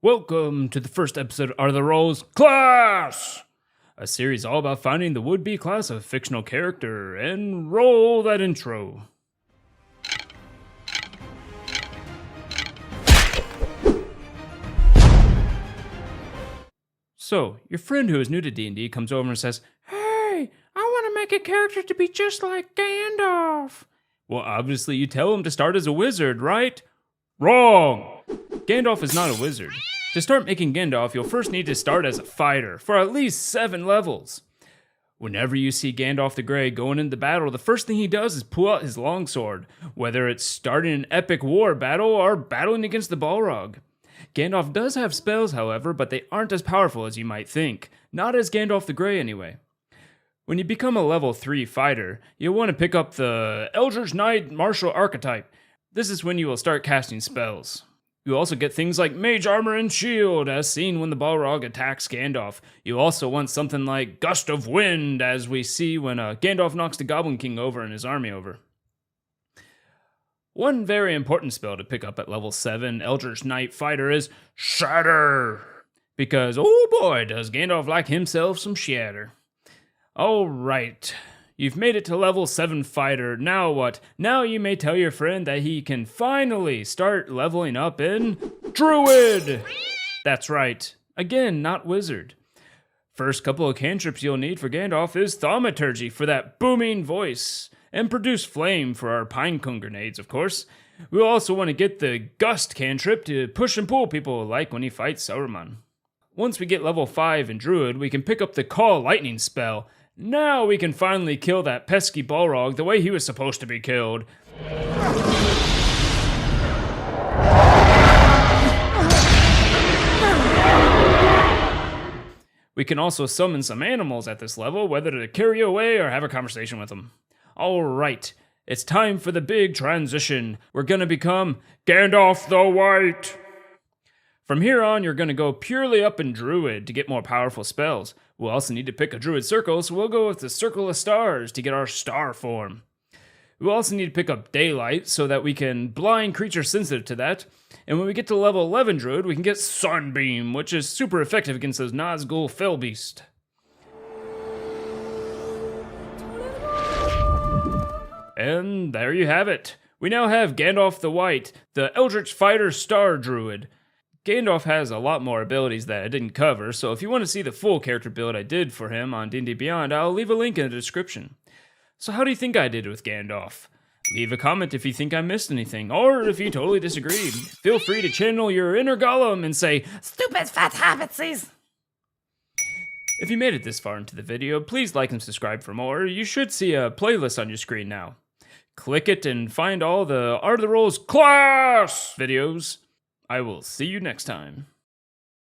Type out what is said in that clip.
Welcome to the first episode of Are the Roles Class! A series all about finding the would-be class of a fictional character, and roll that intro. So, your friend who is new to D&D comes over and says, "Hey, I want to make a character to be just like Gandalf." Well, obviously you tell him to start as a wizard, right? Wrong! Gandalf is not a wizard. To start making Gandalf, you'll first need to start as a fighter, for at least 7 levels. Whenever you see Gandalf the Grey going into battle, the first thing he does is pull out his longsword, whether it's starting an epic war battle or battling against the Balrog. Gandalf does have spells, however, but they aren't as powerful as you might think. Not as Gandalf the Grey, anyway. When you become a level 3 fighter, you'll want to pick up the Eldritch Knight Martial Archetype. This is when you will start casting spells. You also get things like Mage Armor and Shield, as seen when the Balrog attacks Gandalf. You also want something like Gust of Wind, as we see when Gandalf knocks the Goblin King over and his army over. One very important spell to pick up at level 7 Eldritch Knight Fighter is Shatter. Because, oh boy, does Gandalf like himself some shatter. Alright. You've made it to level 7 fighter, now what? Now you may tell your friend that he can finally start leveling up in Druid! That's right, again, not wizard. First couple of cantrips you'll need for Gandalf is Thaumaturgy for that booming voice, and Produce Flame for our Pinecone grenades, of course. We'll also want to get the Gust cantrip to push and pull people like when he fights Sauron. Once we get level 5 in Druid, we can pick up the Call Lightning spell. Now we can finally kill that pesky Balrog the way he was supposed to be killed. We can also summon some animals at this level, whether to carry away or have a conversation with them. Alright, it's time for the big transition. We're gonna become Gandalf the White! From here on, you're going to go purely up in Druid to get more powerful spells. We'll also need to pick a Druid circle, so we'll go with the Circle of Stars to get our star form. We'll also need to pick up Daylight so that we can blind creatures sensitive to that. And when we get to level 11 Druid, we can get Sunbeam, which is super effective against those Nazgul Fellbeast. And there you have it. We now have Gandalf the White, the Eldritch Fighter Star Druid. Gandalf has a lot more abilities that I didn't cover, so if you want to see the full character build I did for him on D&D Beyond, I'll leave a link in the description. So how do you think I did with Gandalf? Leave a comment if you think I missed anything, or if you totally disagreed. Feel free to channel your inner Gollum and say, "Stupid fat hobbitses!" If you made it this far into the video, please like and subscribe for more. You should see a playlist on your screen now. Click it and find all the Art of the Roles Class videos. I will see you next time.